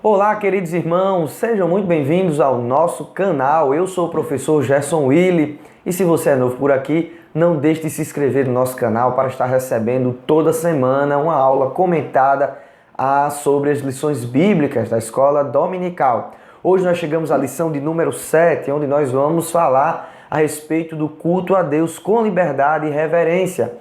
Olá, queridos irmãos, sejam muito bem-vindos ao nosso canal. Eu sou o professor Gerson Willi e se você é novo por aqui, não deixe de se inscrever no nosso canal para estar recebendo toda semana uma aula comentada sobre as lições bíblicas da escola dominical. Hoje nós chegamos à lição de número 7, onde nós vamos falar a respeito do culto a Deus com liberdade e reverência.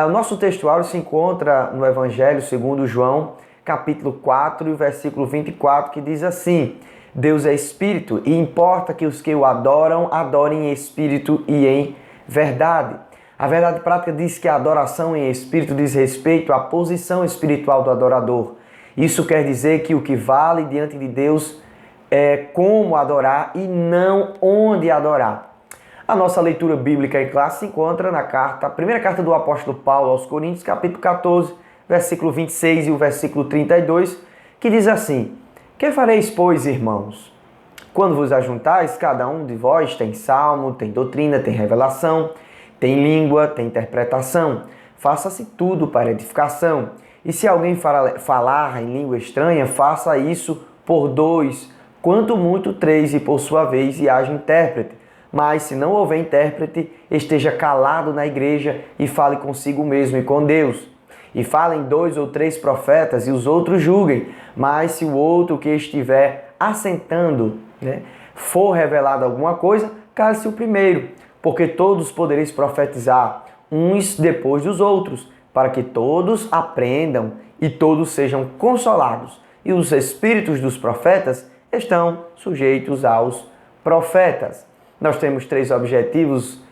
O nosso textuário se encontra no Evangelho segundo João, capítulo 4 e o versículo 24, que diz assim: Deus é espírito e importa que os que o adoram, adorem em espírito e em verdade. A verdade prática diz que a adoração em espírito diz respeito à posição espiritual do adorador. Isso quer dizer que o que vale diante de Deus é como adorar e não onde adorar. A nossa leitura bíblica em classe se encontra na primeira carta do apóstolo Paulo aos Coríntios, capítulo 14, versículo 26 e o versículo 32, que diz assim: Que fareis, pois, irmãos? Quando vos ajuntais, cada um de vós tem salmo, tem doutrina, tem revelação, tem língua, tem interpretação. Faça-se tudo para edificação. E se alguém falar em língua estranha, faça isso por 2, quanto muito 3, e por sua vez, e haja intérprete. Mas se não houver intérprete, esteja calado na igreja e fale consigo mesmo e com Deus. E falem 2 ou 3 profetas e os outros julguem. Mas se o outro que estiver assentando, for revelado alguma coisa, cale-se o primeiro, porque todos podereis profetizar, uns depois dos outros, para que todos aprendam e todos sejam consolados. E os espíritos dos profetas estão sujeitos aos profetas. Nós temos 3 objetivos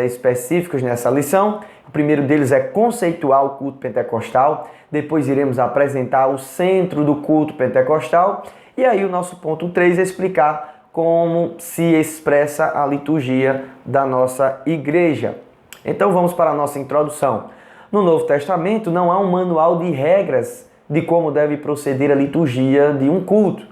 específicos nessa lição. O primeiro deles é conceituar o culto pentecostal. Depois iremos apresentar o centro do culto pentecostal. E aí o nosso ponto 3 é explicar como se expressa a liturgia da nossa igreja. Então vamos para a nossa introdução. No Novo Testamento não há um manual de regras de como deve proceder a liturgia de um culto.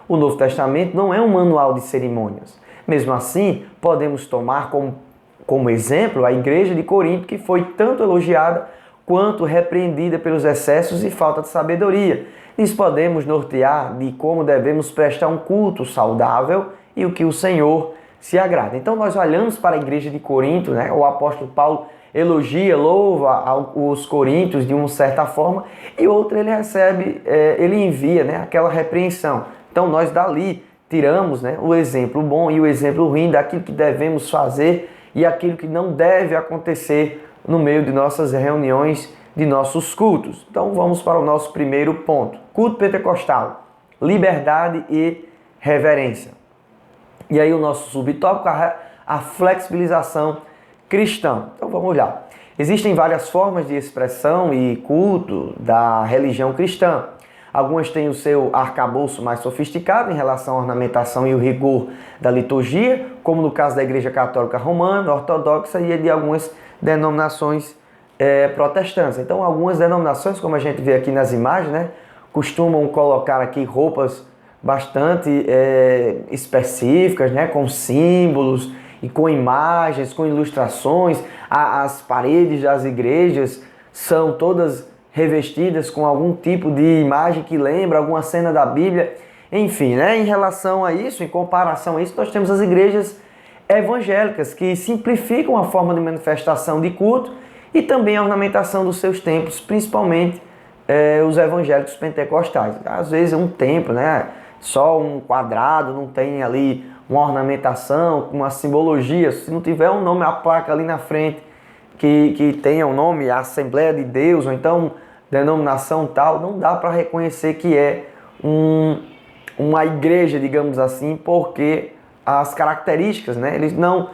O Novo Testamento não é um manual de cerimônias. Mesmo assim, podemos tomar como exemplo a igreja de Corinto, que foi tanto elogiada quanto repreendida pelos excessos e falta de sabedoria. Nisso podemos nortear de como devemos prestar um culto saudável e o que o Senhor se agrada. Então nós olhamos para a igreja de Corinto, o apóstolo Paulo elogia, louva os coríntios de uma certa forma, e outra ele recebe, ele envia aquela repreensão. Então nós dali tiramos o exemplo bom e o exemplo ruim daquilo que devemos fazer e aquilo que não deve acontecer no meio de nossas reuniões, de nossos cultos. Então vamos para o nosso primeiro ponto. Culto pentecostal, liberdade e reverência. E aí o nosso subtópico, a flexibilização cristã. Então vamos lá. Existem várias formas de expressão e culto da religião cristã. Algumas têm o seu arcabouço mais sofisticado em relação à ornamentação e o rigor da liturgia, como no caso da Igreja Católica Romana, Ortodoxa e de algumas denominações protestantes. Então, algumas denominações, como a gente vê aqui nas imagens, costumam colocar aqui roupas bastante específicas, com símbolos e com imagens, com ilustrações. As paredes das igrejas são todas revestidas com algum tipo de imagem que lembra alguma cena da Bíblia. Enfim, em relação a isso, em comparação a isso, nós temos as igrejas evangélicas que simplificam a forma de manifestação de culto e também a ornamentação dos seus templos, principalmente os evangélicos pentecostais. Às vezes um templo, só um quadrado, não tem ali uma ornamentação, uma simbologia. Se não tiver um nome, a placa ali na frente que tenha o nome Assembleia de Deus, ou então denominação tal, não dá para reconhecer que é uma igreja, digamos assim, porque as características, eles não,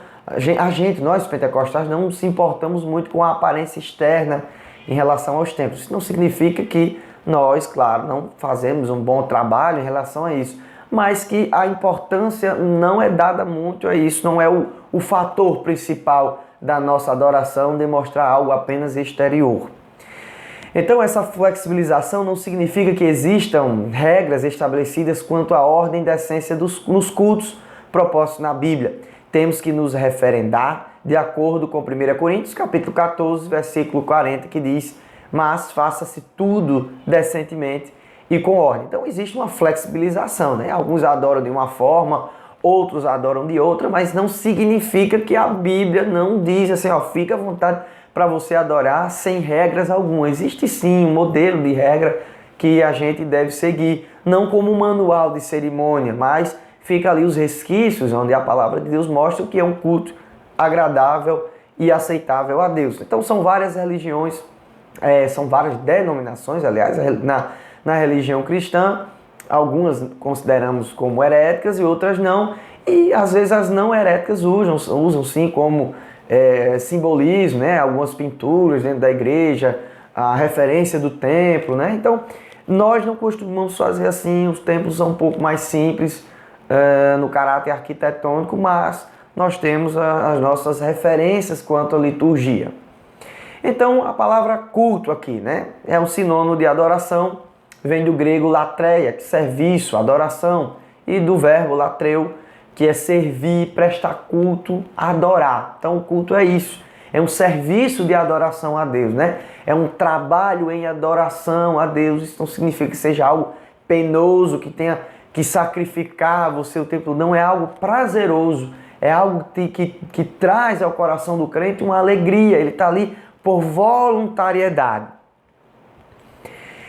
nós pentecostais não se importamos muito com a aparência externa em relação aos templos. Isso não significa que nós, claro, não fazemos um bom trabalho em relação a isso, mas que a importância não é dada muito a isso, não é o fator principal da nossa adoração demonstrar algo apenas exterior. Então essa flexibilização não significa que existam regras estabelecidas quanto à ordem e decência nos cultos propostos na Bíblia. Temos que nos referendar de acordo com 1 Coríntios, capítulo 14, versículo 40, que diz: Mas faça-se tudo decentemente e com ordem. Então existe uma flexibilização, né? Alguns adoram de uma forma, outros adoram de outra, mas não significa que a Bíblia não diz assim, ó, fica à vontade para você adorar sem regras alguma. Existe sim um modelo de regra que a gente deve seguir, não como um manual de cerimônia, mas fica ali os resquícios onde a palavra de Deus mostra o que é um culto agradável e aceitável a Deus. Então são várias religiões, são várias denominações, aliás, na religião cristã, algumas consideramos como heréticas e outras não, e às vezes as não heréticas usam sim como simbolismo, né? Algumas pinturas dentro da igreja, a referência do templo, né? Então, nós não costumamos fazer assim, os templos são um pouco mais simples no caráter arquitetônico, mas nós temos as nossas referências quanto à liturgia. Então, a palavra culto aqui, né? É um sinônimo de adoração, vem do grego latreia, que é serviço, adoração, e do verbo latreu, que é servir, prestar culto, adorar. Então o culto é isso, é um serviço de adoração a Deus, né? É um trabalho em adoração a Deus. Isso não significa que seja algo penoso, que tenha que sacrificar você o tempo todo. Não, é algo prazeroso, é algo que traz ao coração do crente uma alegria, ele está ali por voluntariedade.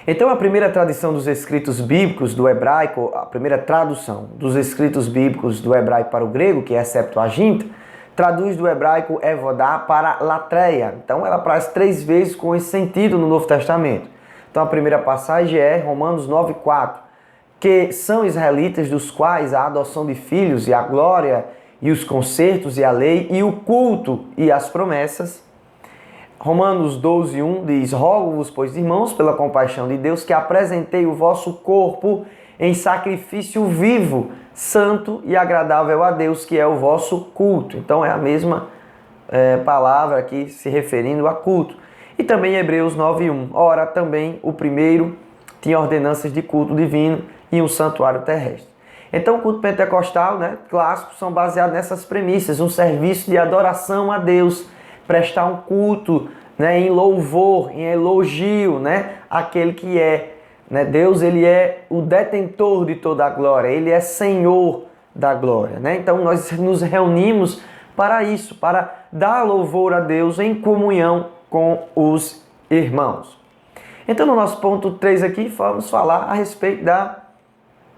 Então a primeira tradição dos escritos bíblicos do hebraico, a primeira tradução dos escritos bíblicos do hebraico para o grego, que é a Septuaginta, traduz do hebraico evodá para latreia. Então ela aparece 3 vezes com esse sentido no Novo Testamento. Então a primeira passagem é Romanos 9,4, que são israelitas dos quais a adoção de filhos e a glória e os concertos e a lei e o culto e as promessas. Romanos 12,1 diz: rogo-vos, pois, irmãos, pela compaixão de Deus, que apresentei o vosso corpo em sacrifício vivo, santo e agradável a Deus, que é o vosso culto. Então é a mesma palavra aqui se referindo a culto. E também Hebreus 9,1. Ora, também o primeiro tinha ordenanças de culto divino e um santuário terrestre. Então o culto pentecostal, né, clássico, são baseados nessas premissas: um serviço de adoração a Deus, prestar um culto, né, em louvor, em elogio, né, aquele que é, né, Deus, ele é o detentor de toda a glória, ele é Senhor da glória, né? Então nós nos reunimos para isso, para dar louvor a Deus em comunhão com os irmãos. Então no nosso ponto 3 aqui vamos falar a respeito da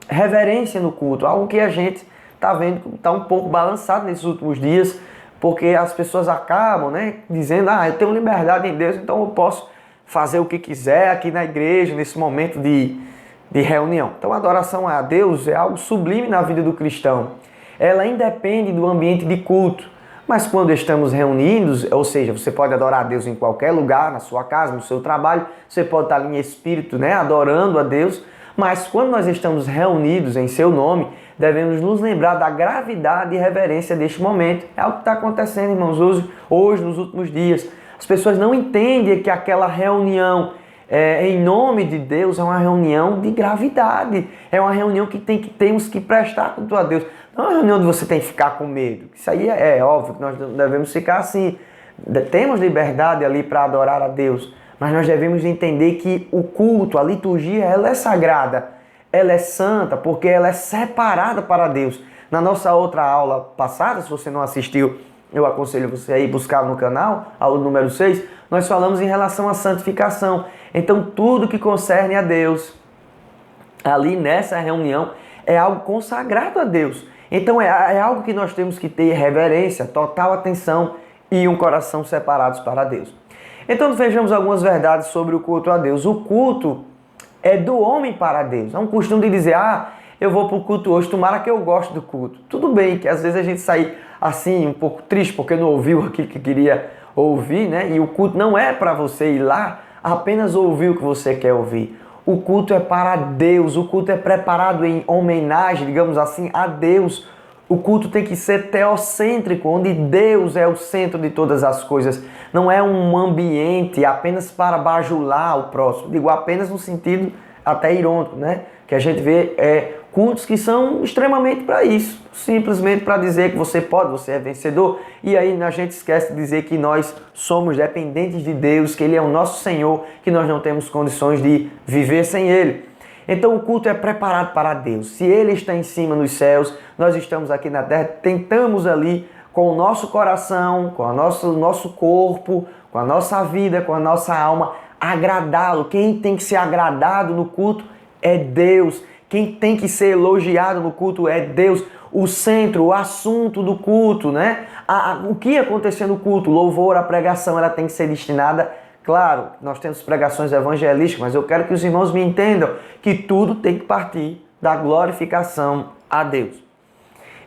reverência no culto, algo que a gente está vendo que está um pouco balançado nesses últimos dias, porque as pessoas acabam, né, dizendo: eu tenho liberdade em Deus, então eu posso fazer o que quiser aqui na igreja, nesse momento de reunião. Então a adoração a Deus é algo sublime na vida do cristão. Ela independe do ambiente de culto. Mas quando estamos reunidos, ou seja, você pode adorar a Deus em qualquer lugar, na sua casa, no seu trabalho, você pode estar ali em espírito, né, adorando a Deus. Mas quando nós estamos reunidos em seu nome, devemos nos lembrar da gravidade e reverência deste momento. É o que está acontecendo, irmãos, hoje, nos últimos dias. As pessoas não entendem que aquela reunião em nome de Deus é uma reunião de gravidade. É uma reunião que temos que prestar culto a Deus. Não é uma reunião onde você tem que ficar com medo. Isso aí é óbvio que nós devemos ficar assim. Temos liberdade ali para adorar a Deus. Mas nós devemos entender que o culto, a liturgia, ela é sagrada, ela é santa, porque ela é separada para Deus. Na nossa outra aula passada, se você não assistiu, eu aconselho você a ir buscar no canal, aula número 6, nós falamos em relação à santificação. Então tudo que concerne a Deus, ali nessa reunião, é algo consagrado a Deus. Então é algo que nós temos que ter reverência, total atenção e um coração separados para Deus. Então vejamos algumas verdades sobre o culto a Deus. O culto é do homem para Deus. É um costume de dizer: eu vou para o culto hoje, tomara que eu goste do culto. Tudo bem que às vezes a gente sai assim um pouco triste porque não ouviu aquilo que queria ouvir, né? E o culto não é para você ir lá apenas ouvir o que você quer ouvir. O culto é para Deus, o culto é preparado em homenagem, digamos assim, a Deus. O culto tem que ser teocêntrico, onde Deus é o centro de todas as coisas. Não é um ambiente apenas para bajular o próximo. Digo apenas no sentido até irônico, né? Que a gente vê cultos que são extremamente para isso. Simplesmente para dizer que você pode, você é vencedor. E aí a gente esquece de dizer que nós somos dependentes de Deus, que Ele é o nosso Senhor, que nós não temos condições de viver sem Ele. Então o culto é preparado para Deus. Se Ele está em cima nos céus, nós estamos aqui na terra, tentamos ali com o nosso coração, com o nosso corpo, com a nossa vida, com a nossa alma, agradá-lo. Quem tem que ser agradado no culto é Deus. Quem tem que ser elogiado no culto é Deus. O centro, o assunto do culto, né? O que acontecer no culto, louvor, a pregação, ela tem que ser destinada. Claro, nós temos pregações evangelísticas, mas eu quero que os irmãos me entendam que tudo tem que partir da glorificação a Deus.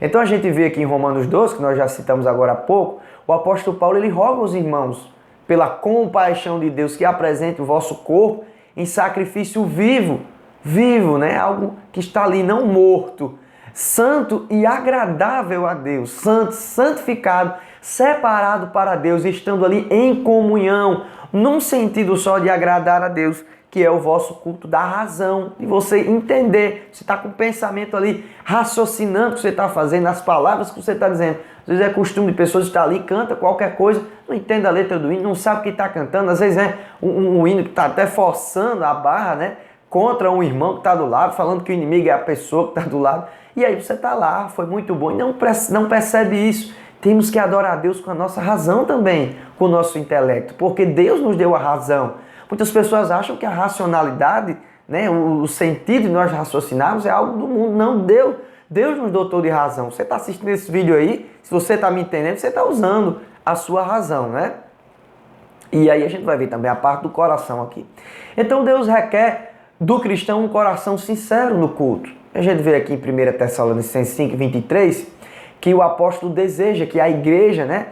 Então a gente vê aqui em Romanos 12, que nós já citamos agora há pouco, o apóstolo Paulo ele roga aos irmãos, pela compaixão de Deus, que apresente o vosso corpo em sacrifício vivo, né? Algo que está ali, não morto, santo e agradável a Deus, santo, santificado, separado para Deus, estando ali em comunhão, num sentido só de agradar a Deus, que é o vosso culto da razão, de você entender, você está com o pensamento ali, raciocinando o que você está fazendo, as palavras que você está dizendo. Às vezes é costume de pessoas estar ali, canta qualquer coisa, não entende a letra do hino, não sabe o que está cantando, às vezes é um hino que está até forçando a barra, né? Contra um irmão que está do lado, falando que o inimigo é a pessoa que está do lado, e aí você está lá, foi muito bom, e não percebe isso. Temos que adorar a Deus com a nossa razão também, com o nosso intelecto, porque Deus nos deu a razão. Muitas pessoas acham que a racionalidade, né, o sentido de nós raciocinarmos é algo do mundo. Não, Deus nos dotou de razão. Você está assistindo esse vídeo aí, se você está me entendendo, você está usando a sua razão, né? E aí a gente vai ver também a parte do coração aqui. Então Deus requer do cristão um coração sincero no culto. A gente vê aqui em 1 Tessalonicenses 5, 23, que o apóstolo deseja que a igreja, né,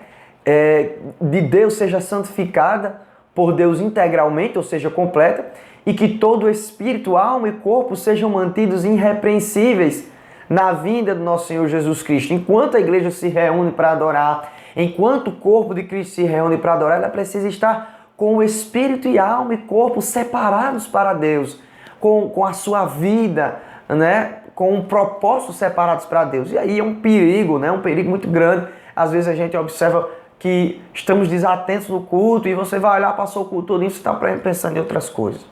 de Deus seja santificada por Deus integralmente, ou seja, completa, e que todo espírito, alma e corpo sejam mantidos irrepreensíveis na vinda do nosso Senhor Jesus Cristo. Enquanto a igreja se reúne para adorar, enquanto o corpo de Cristo se reúne para adorar, ela precisa estar com o espírito e alma e corpo separados para Deus, com a sua vida, né, com um propósito separados para Deus. E aí é um perigo, né, um perigo muito grande. Às vezes a gente observa que estamos desatentos no culto e você vai olhar, passou o culto todo e você está pensando em outras coisas.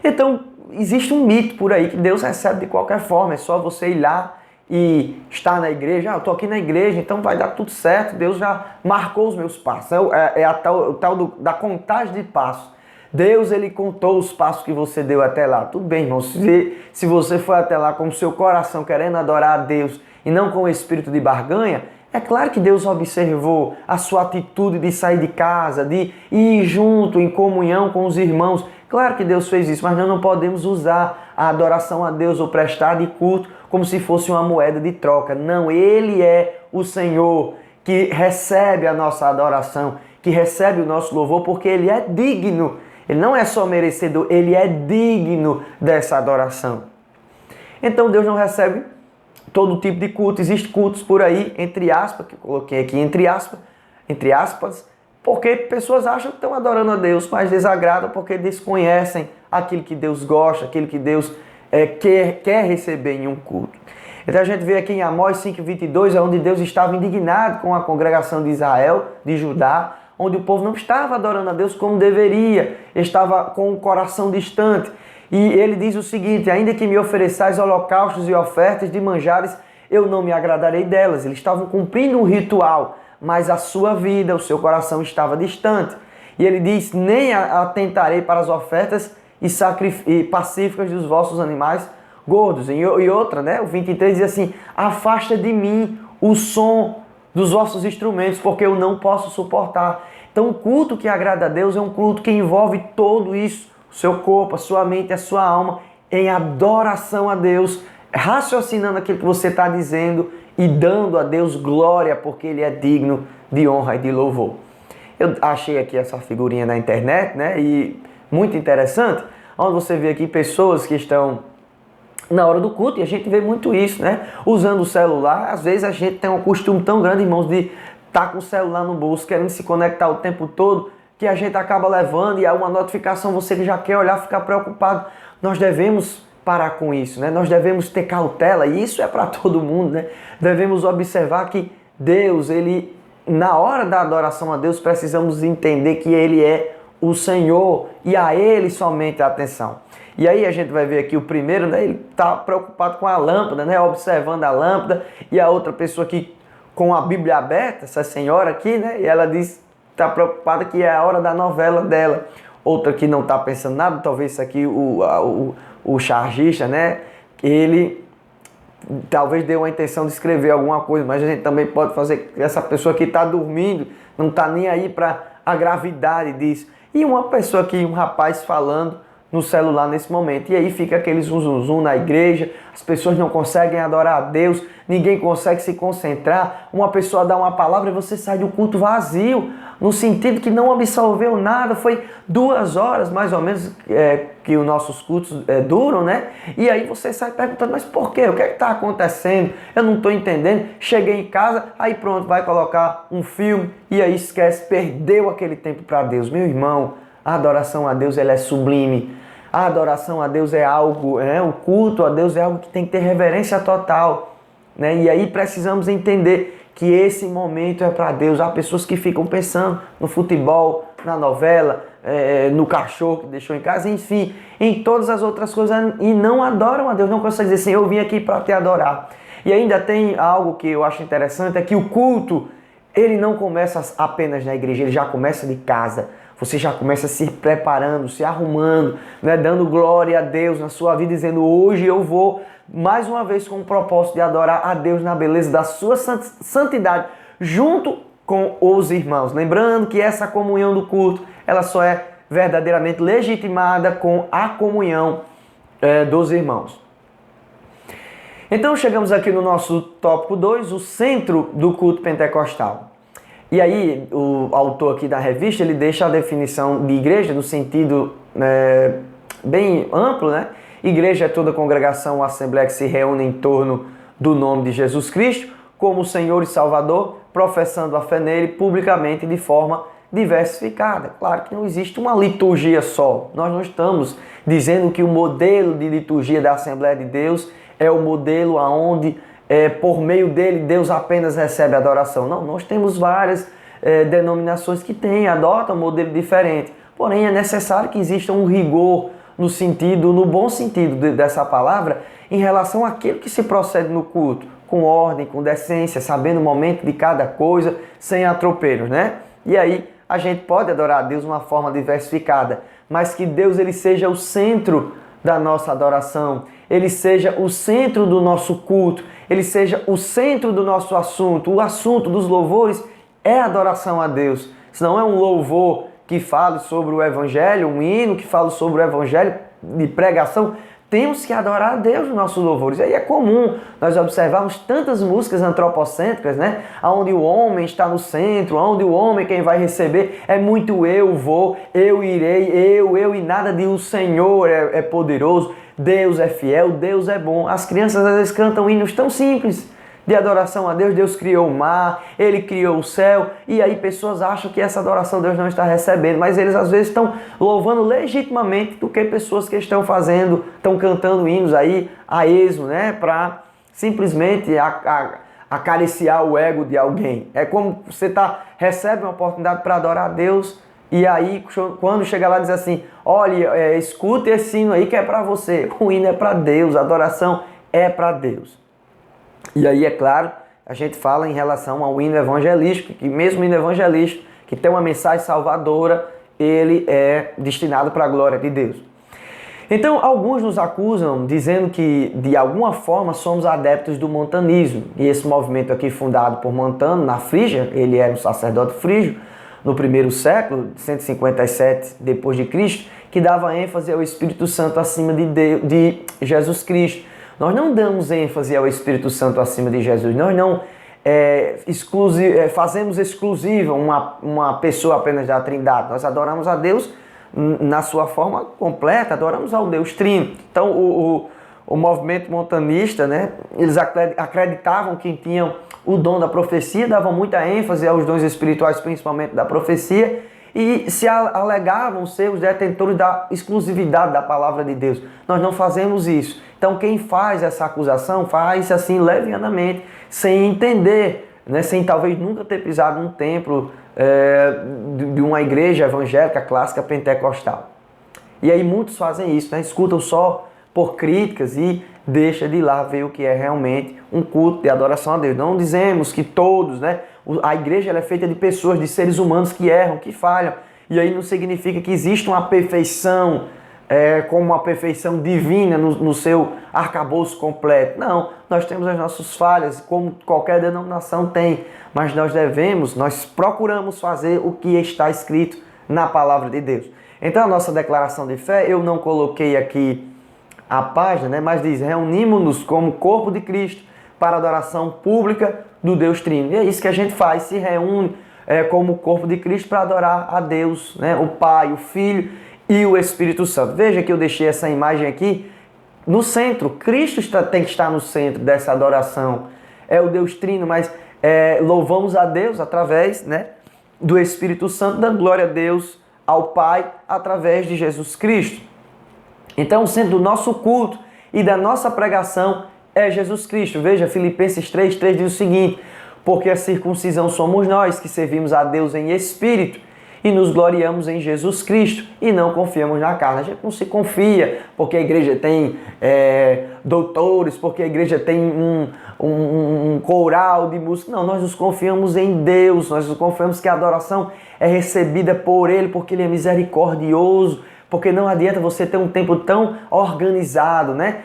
Então, existe um mito por aí que Deus recebe de qualquer forma, é só você ir lá e estar na igreja. Eu estou aqui na igreja, então vai dar tudo certo, Deus já marcou os meus passos. É o tal da contagem de passos. Deus, ele contou os passos que você deu até lá. Tudo bem, irmão, se você foi até lá com o seu coração querendo adorar a Deus e não com o espírito de barganha, é claro que Deus observou a sua atitude de sair de casa, de ir junto em comunhão com os irmãos. Claro que Deus fez isso, mas nós não podemos usar a adoração a Deus ou prestar de culto como se fosse uma moeda de troca. Não, Ele é o Senhor que recebe a nossa adoração, que recebe o nosso louvor, porque Ele é digno. Ele não é só merecedor, Ele é digno dessa adoração. Então Deus não recebe todo tipo de culto. Existem cultos por aí, entre aspas, que eu coloquei aqui entre aspas, porque pessoas acham que estão adorando a Deus, mas desagradam porque desconhecem aquilo que Deus gosta, aquilo que Deus quer receber em um culto. Então a gente vê aqui em Amós 5:22, onde Deus estava indignado com a congregação de Israel, de Judá, onde o povo não estava adorando a Deus como deveria, estava com o coração distante. E ele diz o seguinte: ainda que me ofereçais holocaustos e ofertas de manjares, eu não me agradarei delas. Eles estavam cumprindo um ritual, mas a sua vida, o seu coração estava distante. E ele diz: nem atentarei para as ofertas e pacíficas dos vossos animais gordos. E outra, né? O 23 diz assim: afasta de mim o som dos vossos instrumentos, porque eu não posso suportar. Então o culto que agrada a Deus é um culto que envolve tudo isso, o seu corpo, a sua mente, a sua alma, em adoração a Deus, raciocinando aquilo que você está dizendo e dando a Deus glória, porque Ele é digno de honra e de louvor. Eu achei aqui essa figurinha na internet, né? E muito interessante, onde você vê aqui pessoas que estão na hora do culto, e a gente vê muito isso, né? Usando o celular. Às vezes a gente tem um costume tão grande, irmãos, de estar com o celular no bolso, querendo se conectar o tempo todo, que a gente acaba levando e há uma notificação, você que já quer olhar, ficar preocupado. Nós devemos parar com isso, né? Nós devemos ter cautela, e isso é para todo mundo, né? Devemos observar que Deus, Ele, na hora da adoração a Deus, precisamos entender que Ele é o Senhor e a Ele somente a atenção. E aí a gente vai ver aqui o primeiro, né, ele está preocupado com a lâmpada, né, observando a lâmpada, e a outra pessoa aqui com a Bíblia aberta, essa senhora aqui, né, e ela diz, está preocupada que é a hora da novela dela. Outra que não está pensando nada, talvez isso aqui, o chargista, né, ele talvez deu a intenção de escrever alguma coisa, mas a gente também pode fazer, essa pessoa que está dormindo, não está nem aí para a gravidade disso. E uma pessoa aqui, um rapaz falando no celular nesse momento. E aí fica aquele zum na igreja, as pessoas não conseguem adorar a Deus, ninguém consegue se concentrar, uma pessoa dá uma palavra e você sai do culto vazio, no sentido que não absorveu nada. Foi 2 horas mais ou menos que os nossos cultos duram, né? E aí você sai perguntando, mas por quê? O que é que está acontecendo? Eu não estou entendendo. Cheguei em casa, aí pronto, vai colocar um filme e aí esquece, perdeu aquele tempo para Deus. Meu irmão, a adoração a Deus ela é sublime. A adoração a Deus é algo, o culto a Deus é algo que tem que ter reverência total, né? E aí precisamos entender que esse momento é para Deus. Há pessoas que ficam pensando no futebol, na novela, no cachorro que deixou em casa, enfim, em todas as outras coisas e não adoram a Deus, não conseguem dizer assim, eu vim aqui para te adorar. E ainda tem algo que eu acho interessante, é que o culto, ele não começa apenas na igreja, ele já começa de casa. Você já começa se preparando, se arrumando, né, dando glória a Deus na sua vida, dizendo, hoje eu vou, mais uma vez, com o propósito de adorar a Deus na beleza da sua santidade, junto com os irmãos. Lembrando que essa comunhão do culto, ela só é verdadeiramente legitimada com a comunhão dos irmãos. Então chegamos aqui no nosso tópico 2, o centro do culto pentecostal. E aí, o autor aqui da revista, ele deixa a definição de igreja no sentido bem amplo, né? Igreja é toda congregação ou assembleia que se reúne em torno do nome de Jesus Cristo, como Senhor e Salvador, professando a fé nele publicamente de forma diversificada. Claro que não existe uma liturgia só. Nós não estamos dizendo que o modelo de liturgia da Assembleia de Deus é o modelo aonde por meio dele Deus apenas recebe adoração. Não, nós temos várias denominações que adotam um modelo diferente. Porém, é necessário que exista um rigor no bom sentido dessa palavra, em relação àquilo que se procede no culto, com ordem, com decência, sabendo o momento de cada coisa, sem atropelos, né? E aí a gente pode adorar a Deus de uma forma diversificada, mas que Deus ele seja o centro da nossa adoração, ele seja o centro do nosso culto, ele seja o centro do nosso assunto. O assunto dos louvores é adoração a Deus. Se não é um louvor que fale sobre o Evangelho, um hino que fale sobre o Evangelho de pregação, temos que adorar a Deus nos nossos louvores. E aí é comum nós observarmos tantas músicas antropocêntricas, né? Onde o homem está no centro, onde o homem quem vai receber é muito eu vou, eu irei, eu e nada de o Senhor é poderoso, Deus é fiel, Deus é bom. As crianças às vezes cantam hinos tão simples de adoração a Deus. Deus criou o mar, Ele criou o céu, e aí pessoas acham que essa adoração Deus não está recebendo, mas eles às vezes estão louvando legitimamente do que pessoas que estão cantando hinos aí a esmo, né, para simplesmente acariciar o ego de alguém. É como você recebe uma oportunidade para adorar a Deus, e aí quando chega lá diz assim, olha, escuta esse hino aí que é para você. O hino é para Deus, a adoração é para Deus. E aí, é claro, a gente fala em relação ao hino evangelístico, que mesmo o hino evangelístico, que tem uma mensagem salvadora, ele é destinado para a glória de Deus. Então, alguns nos acusam, dizendo que, de alguma forma, somos adeptos do montanismo. E esse movimento aqui, fundado por Montano, na Frígia, ele era um sacerdote frígio, no primeiro século, 157 depois de Cristo, que dava ênfase ao Espírito Santo acima de Jesus Cristo. Nós não damos ênfase ao Espírito Santo acima de Jesus. Nós não fazemos exclusiva uma pessoa apenas da Trindade. Nós adoramos a Deus na sua forma completa, adoramos ao Deus Trino. Então, o movimento montanista, né, eles acreditavam que tinham o dom da profecia, davam muita ênfase aos dons espirituais, principalmente da profecia, e se alegavam ser os detentores da exclusividade da palavra de Deus. Nós não fazemos isso. Então quem faz essa acusação faz assim levianamente, sem entender né, sem talvez nunca ter pisado num templo de uma igreja evangélica clássica pentecostal. E aí muitos fazem isso, né? Escutam só por críticas e deixa de ir lá ver o que é realmente um culto de adoração a Deus. Não dizemos que todos, né? A igreja ela é feita de pessoas, de seres humanos que erram, que falham. E aí não significa que existe uma perfeição, como uma perfeição divina no seu arcabouço completo. Não, nós temos as nossas falhas, como qualquer denominação tem. Mas nós procuramos fazer o que está escrito na palavra de Deus. Então a nossa declaração de fé, eu não coloquei aqui a página, né, mas diz: reunimos-nos como corpo de Cristo para adoração pública do Deus Trino. E é isso que a gente faz, se reúne como corpo de Cristo para adorar a Deus, né, o Pai, o Filho e o Espírito Santo. Veja que eu deixei essa imagem aqui no centro. Cristo tem que estar no centro dessa adoração. É o Deus Trino, mas louvamos a Deus através, né, do Espírito Santo, dando glória a Deus, ao Pai, através de Jesus Cristo. Então, o centro do nosso culto e da nossa pregação é Jesus Cristo. Veja, Filipenses 3:3 diz o seguinte: porque a circuncisão somos nós, que servimos a Deus em espírito e nos gloriamos em Jesus Cristo e não confiamos na carne. A gente não se confia porque a igreja tem doutores, porque a igreja tem um coral de música. Não, nós nos confiamos em Deus, nós nos confiamos que a adoração é recebida por Ele, porque Ele é misericordioso, porque não adianta você ter um templo tão organizado, né?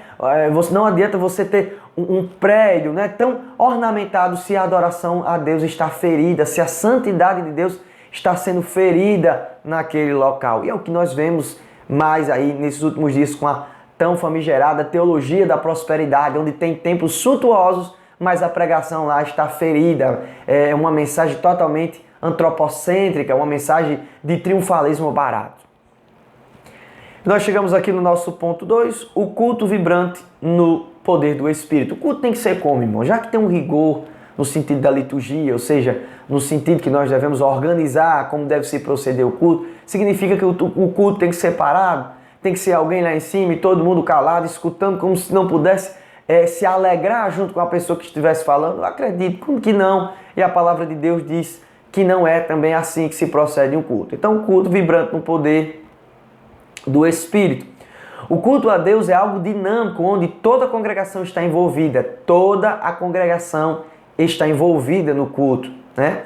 Não adianta você ter um prédio, né, tão ornamentado se a adoração a Deus está ferida, se a santidade de Deus está sendo ferida naquele local. E é o que nós vemos mais aí nesses últimos dias com a tão famigerada teologia da prosperidade, onde tem templos suntuosos, mas a pregação lá está ferida. É uma mensagem totalmente antropocêntrica, uma mensagem de triunfalismo barato. Nós chegamos aqui no nosso ponto 2, o culto vibrante no poder do Espírito. O culto tem que ser como, irmão? Já que tem um rigor no sentido da liturgia, ou seja, no sentido que nós devemos organizar como deve se proceder o culto, significa que o culto tem que ser parado, tem que ser alguém lá em cima e todo mundo calado, escutando como se não pudesse se alegrar junto com a pessoa que estivesse falando. Eu acredito, como que não? E a palavra de Deus diz que não é também assim que se procede um culto. Então, o culto vibrante no poder do Espírito. O culto a Deus é algo dinâmico, onde toda a congregação está envolvida, toda a congregação está envolvida no culto, né?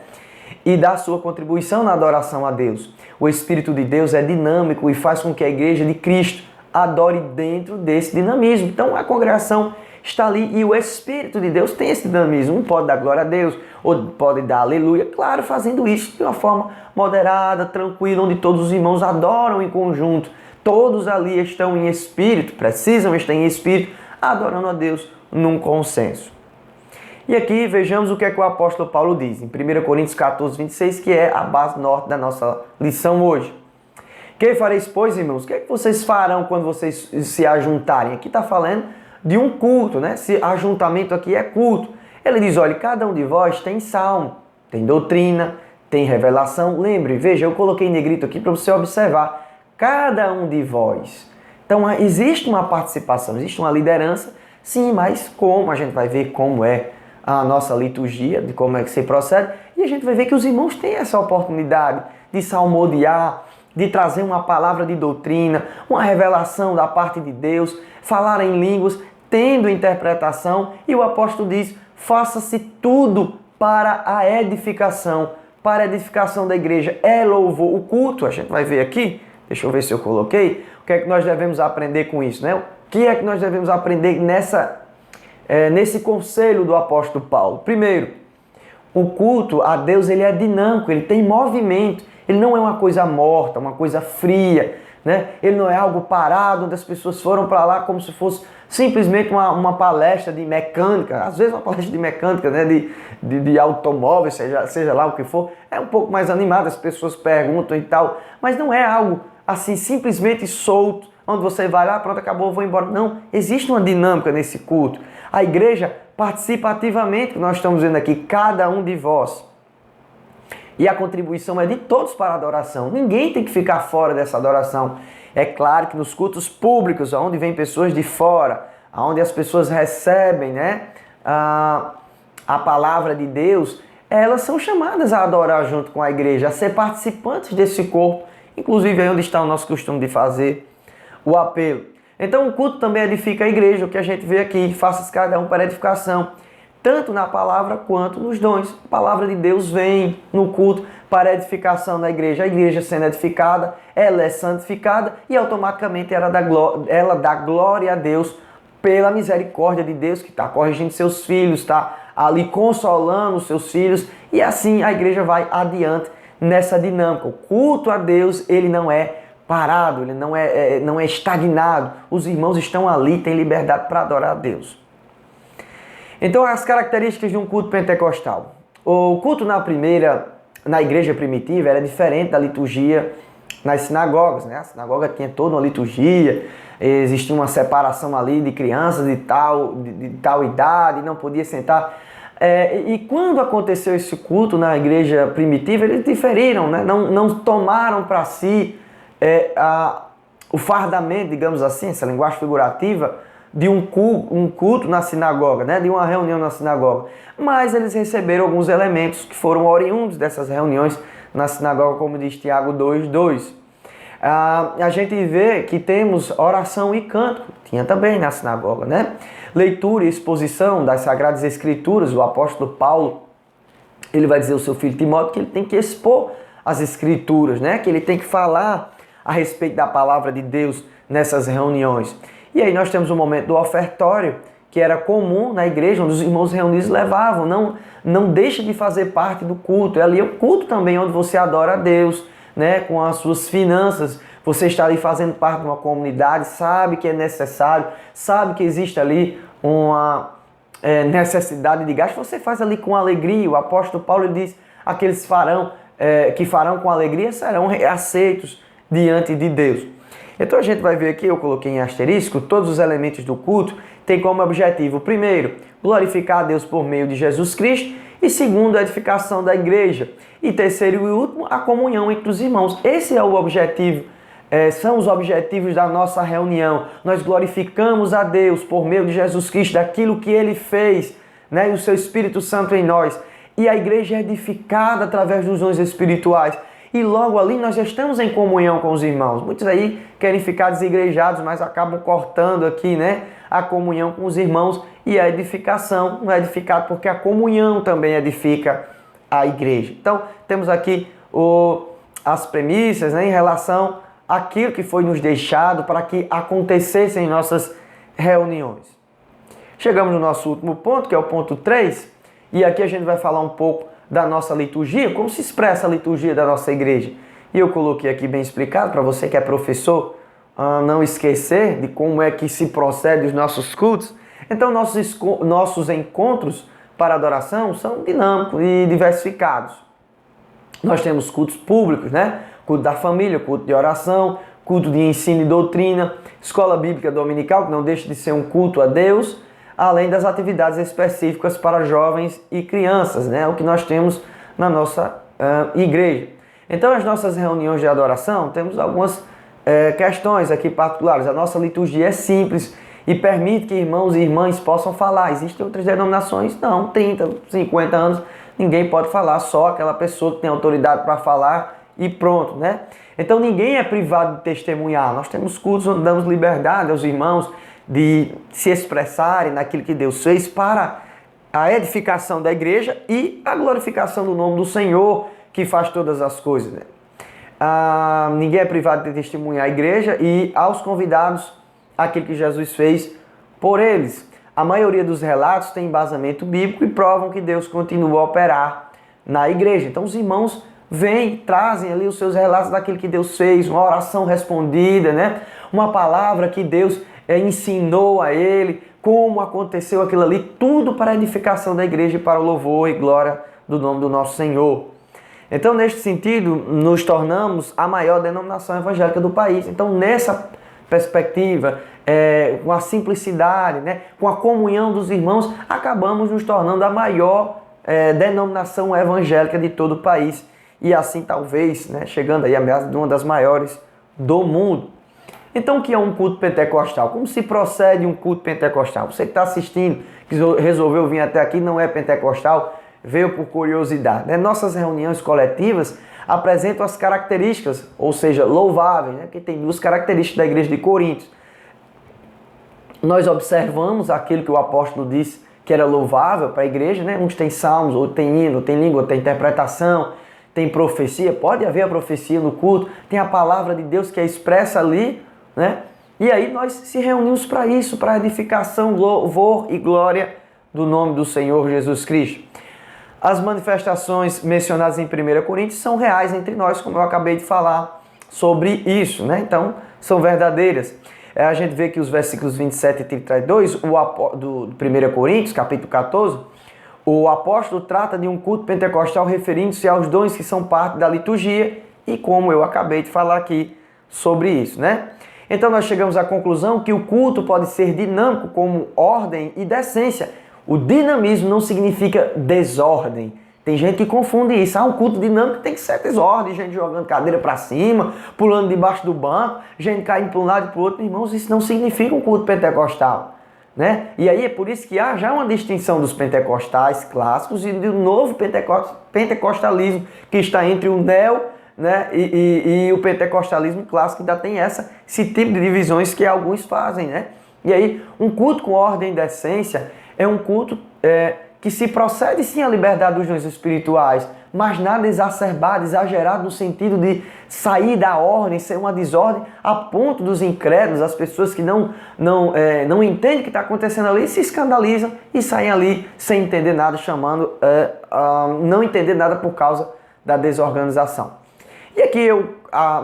E dá sua contribuição na adoração a Deus. O Espírito de Deus é dinâmico e faz com que a igreja de Cristo adore dentro desse dinamismo. Então a congregação está ali e o Espírito de Deus tem esse dinamismo. Um pode dar glória a Deus, outro pode dar aleluia. Claro, fazendo isso de uma forma moderada, tranquila, onde todos os irmãos adoram em conjunto. Todos ali estão em espírito, precisam estar em espírito, adorando a Deus num consenso. E aqui vejamos o que o apóstolo Paulo diz, em 1 Coríntios 14:26, que é a base norte da nossa lição hoje. Que fareis, pois, irmãos? O que vocês farão quando vocês se ajuntarem? Aqui está falando de um culto, né? Se ajuntamento aqui é culto. Ele diz, olha, cada um de vós tem salmo, tem doutrina, tem revelação. Lembre, veja, eu coloquei em negrito aqui para você observar. Cada um de vós. Então, existe uma participação, existe uma liderança, sim, mas como? A gente vai ver como é a nossa liturgia, de como é que se procede, e a gente vai ver que os irmãos têm essa oportunidade de salmodiar, de trazer uma palavra de doutrina, uma revelação da parte de Deus, falar em línguas, tendo interpretação, e o apóstolo diz, faça-se tudo para a edificação da igreja. É louvor, o culto, a gente vai ver aqui, deixa eu ver se eu coloquei, o que é que nós devemos aprender com isso, né? O que é que nós devemos aprender nesse conselho do apóstolo Paulo? Primeiro, o culto a Deus ele é dinâmico, ele tem movimento, ele não é uma coisa morta, uma coisa fria, né? Ele não é algo parado, onde as pessoas foram para lá como se fosse simplesmente uma palestra de mecânica, às vezes uma palestra de mecânica, né? de automóveis, seja lá o que for, é um pouco mais animado, as pessoas perguntam e tal, mas não é algo assim simplesmente solto, onde você vai lá, pronto, acabou, vou embora. Não, existe uma dinâmica nesse culto. A igreja participa ativamente, que nós estamos vendo aqui, cada um de vós. E a contribuição é de todos para a adoração. Ninguém tem que ficar fora dessa adoração. É claro que nos cultos públicos, onde vem pessoas de fora, onde as pessoas recebem, né, a a palavra de Deus, elas são chamadas a adorar junto com a igreja, a ser participantes desse corpo, inclusive aí onde está o nosso costume de fazer o apelo. Então o culto também edifica a igreja, o que a gente vê aqui, faça cada um para edificação, tanto na palavra quanto nos dons. A palavra de Deus vem no culto para a edificação da igreja. A igreja sendo edificada, ela é santificada e automaticamente ela dá glória a Deus pela misericórdia de Deus que está corrigindo seus filhos, está ali consolando os seus filhos, e assim a igreja vai adiante nessa dinâmica. O culto a Deus, ele não é parado, ele não é estagnado. Os irmãos estão ali, têm liberdade para adorar a Deus. Então, as características de um culto pentecostal. O culto na igreja primitiva era diferente da liturgia nas sinagogas, né? A sinagoga tinha toda uma liturgia, existia uma separação ali de crianças de tal idade, não podia sentar. E quando aconteceu esse culto na igreja primitiva, eles diferiram, né? Não tomaram para si o fardamento, digamos assim, essa linguagem figurativa, de um culto na sinagoga, né? De uma reunião na sinagoga. Mas eles receberam alguns elementos que foram oriundos dessas reuniões na sinagoga, como diz Tiago 2:2. A gente vê que temos oração e canto, tinha também na sinagoga, né? Leitura e exposição das Sagradas Escrituras. O apóstolo Paulo, ele vai dizer ao seu filho Timóteo que ele tem que expor as Escrituras, né? Que ele tem que falar a respeito da palavra de Deus nessas reuniões. E aí nós temos o momento do ofertório, que era comum na igreja, onde os irmãos reunidos levavam. Não deixe de fazer parte do culto. É ali o culto também onde você adora a Deus, né? Com as suas finanças. Você está ali fazendo parte de uma comunidade, sabe que é necessário, sabe que existe ali uma necessidade de gasto. Você faz ali com alegria. O apóstolo Paulo diz, aqueles que farão com alegria serão aceitos diante de Deus. Então a gente vai ver aqui, eu coloquei em asterisco, todos os elementos do culto têm como objetivo, primeiro, glorificar a Deus por meio de Jesus Cristo, e segundo, a edificação da igreja, e terceiro e último, a comunhão entre os irmãos. Esse é o objetivo, são os objetivos da nossa reunião. Nós glorificamos a Deus por meio de Jesus Cristo, daquilo que Ele fez, né, e o Seu Espírito Santo em nós, e a igreja é edificada através dos dons espirituais. E logo ali nós já estamos em comunhão com os irmãos. Muitos aí querem ficar desigrejados, mas acabam cortando aqui, né, a comunhão com os irmãos, e a edificação não é edificada porque a comunhão também edifica a igreja. Então, temos aqui as premissas, né, em relação àquilo que foi nos deixado para que acontecesse em nossas reuniões. Chegamos no nosso último ponto, que é o ponto 3, e aqui a gente vai falar um pouco da nossa liturgia, como se expressa a liturgia da nossa igreja. E eu coloquei aqui bem explicado, para você que é professor, não esquecer de como é que se procede os nossos cultos. Então, nossos encontros para adoração são dinâmicos e diversificados. Nós temos cultos públicos, né? Culto da família, culto de oração, culto de ensino e doutrina, escola bíblica dominical, que não deixa de ser um culto a Deus, além das atividades específicas para jovens e crianças, né? O que nós temos na nossa igreja. Então, as nossas reuniões de adoração, temos algumas questões aqui particulares. A nossa liturgia é simples e permite que irmãos e irmãs possam falar. Existem outras denominações? Não, 30, 50 anos, ninguém pode falar, só aquela pessoa que tem autoridade para falar e pronto, né? Então, ninguém é privado de testemunhar. Nós temos cultos onde damos liberdade aos irmãos de se expressarem naquilo que Deus fez para a edificação da igreja e a glorificação do nome do Senhor, que faz todas as coisas, né? Ninguém é privado de testemunhar a igreja e aos convidados aquilo que Jesus fez por eles. A maioria dos relatos tem embasamento bíblico e provam que Deus continua a operar na igreja. Então os irmãos vêm, trazem ali os seus relatos daquilo que Deus fez, uma oração respondida, né? Uma palavra que Deus ensinou a ele, como aconteceu aquilo ali, tudo para a edificação da igreja e para o louvor e glória do nome do nosso Senhor. Então, neste sentido, nos tornamos a maior denominação evangélica do país. Então, nessa perspectiva, com a simplicidade, né, com a comunhão dos irmãos, acabamos nos tornando a maior denominação evangélica de todo o país. E assim, talvez, né, chegando aí a uma das maiores do mundo. Então, o que é um culto pentecostal? Como se procede um culto pentecostal? Você que está assistindo, que resolveu vir até aqui, não é pentecostal, veio por curiosidade, né? Nossas reuniões coletivas apresentam as características, ou seja, louváveis, né? Que tem duas características da igreja de Corinto. Nós observamos aquilo que o apóstolo disse que era louvável para a igreja, né? Uns têm salmos, outros têm hino, tem língua, tem interpretação, tem profecia, pode haver a profecia no culto, tem a palavra de Deus que é expressa ali, né? E aí nós se reunimos para isso, para edificação, louvor e glória do nome do Senhor Jesus Cristo. As manifestações mencionadas em 1 Coríntios são reais entre nós, como eu acabei de falar sobre isso, né? Então, são verdadeiras. A gente vê que os versículos 27 e 32 do 1 Coríntios, capítulo 14, o apóstolo trata de um culto pentecostal referindo-se aos dons que são parte da liturgia e como eu acabei de falar aqui sobre isso, né? Então nós chegamos à conclusão que o culto pode ser dinâmico como ordem e decência. O dinamismo não significa desordem. Tem gente que confunde isso. Um culto dinâmico tem que ser desordem, gente jogando cadeira para cima, pulando debaixo do banco, gente caindo para um lado e para o outro. Irmãos, isso não significa um culto pentecostal, né? E aí é por isso que há já uma distinção dos pentecostais clássicos e do novo pentecostalismo que está entre o neo, né, e o pentecostalismo clássico, ainda tem esse tipo de divisões que alguns fazem, né? E aí, um culto com ordem e decência é um culto que se procede sim à liberdade dos dons espirituais, mas nada exacerbado, exagerado no sentido de sair da ordem, ser uma desordem, a ponto dos incrédulos, as pessoas que não entendem o que está acontecendo ali, se escandalizam e saem ali sem entender nada, não entender nada por causa da desorganização. E aqui eu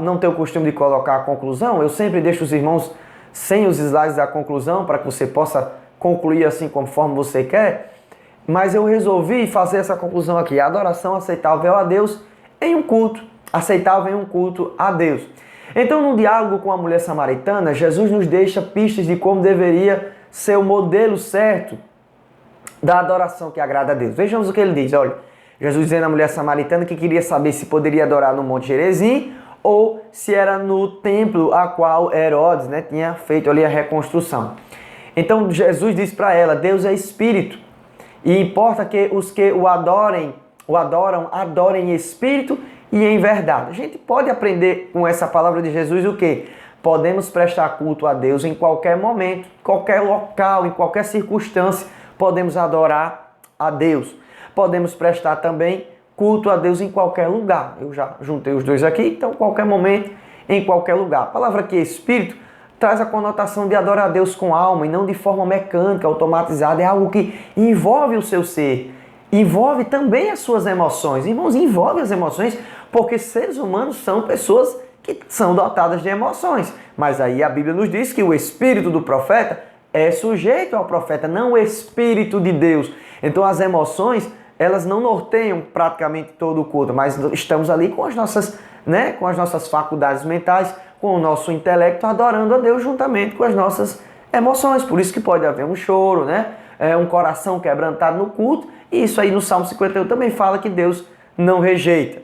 não tenho o costume de colocar a conclusão, eu sempre deixo os irmãos sem os slides da conclusão, para que você possa concluir assim conforme você quer, mas eu resolvi fazer essa conclusão aqui: a adoração aceitável a Deus em um culto, aceitável em um culto a Deus. Então, no diálogo com a mulher samaritana, Jesus nos deixa pistas de como deveria ser o modelo certo da adoração que agrada a Deus. Vejamos o que ele diz, olha, Jesus dizendo à mulher samaritana que queria saber se poderia adorar no Monte Gerizim ou se era no templo a qual Herodes, né, tinha feito ali a reconstrução. Então Jesus diz para ela: Deus é espírito e importa que os que o adoram adorem em espírito e em verdade. A gente pode aprender com essa palavra de Jesus o quê? Podemos prestar culto a Deus em qualquer momento, qualquer local, em qualquer circunstância, podemos adorar a Deus. Podemos prestar também culto a Deus em qualquer lugar. Eu já juntei os dois aqui, então qualquer momento, em qualquer lugar. A palavra aqui, espírito, traz a conotação de adorar a Deus com alma e não de forma mecânica, automatizada. É algo que envolve o seu ser, envolve também as suas emoções. Irmãos, envolve as emoções, porque seres humanos são pessoas que são dotadas de emoções. Mas aí a Bíblia nos diz que o espírito do profeta é sujeito ao profeta, não o espírito de Deus. Então as emoções, elas não norteiam praticamente todo o culto, mas estamos ali com as nossas faculdades mentais, com o nosso intelecto, adorando a Deus juntamente com as nossas emoções. Por isso que pode haver um choro, né? Um coração quebrantado no culto, e isso aí no Salmo 51 também fala que Deus não rejeita.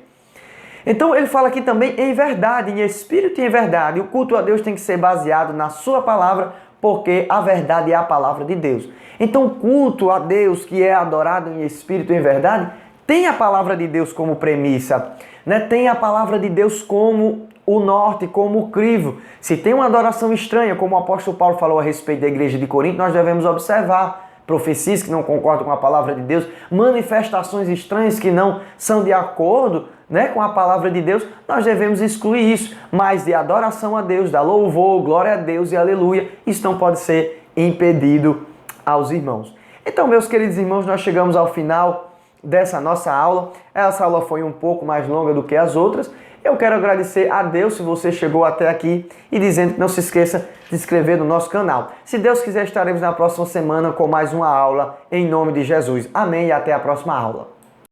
Então ele fala aqui também em verdade, em espírito e em verdade. O culto a Deus tem que ser baseado na sua palavra, porque a verdade é a palavra de Deus. Então o culto a Deus que é adorado em espírito e em verdade tem a palavra de Deus como premissa, né? Tem a palavra de Deus como o norte, como o crivo. Se tem uma adoração estranha, como o apóstolo Paulo falou a respeito da igreja de Corinto, nós devemos observar profecias que não concordam com a palavra de Deus, manifestações estranhas que não são de acordo, né, com a palavra de Deus, nós devemos excluir isso. Mas de adoração a Deus, da louvor, glória a Deus e aleluia, isso não pode ser impedido aos irmãos. Então, meus queridos irmãos, nós chegamos ao final dessa nossa aula. Essa aula foi um pouco mais longa do que as outras. Eu quero agradecer a Deus se você chegou até aqui e dizendo que não se esqueça de se inscrever no nosso canal. Se Deus quiser, estaremos na próxima semana com mais uma aula em nome de Jesus. Amém e até a próxima aula.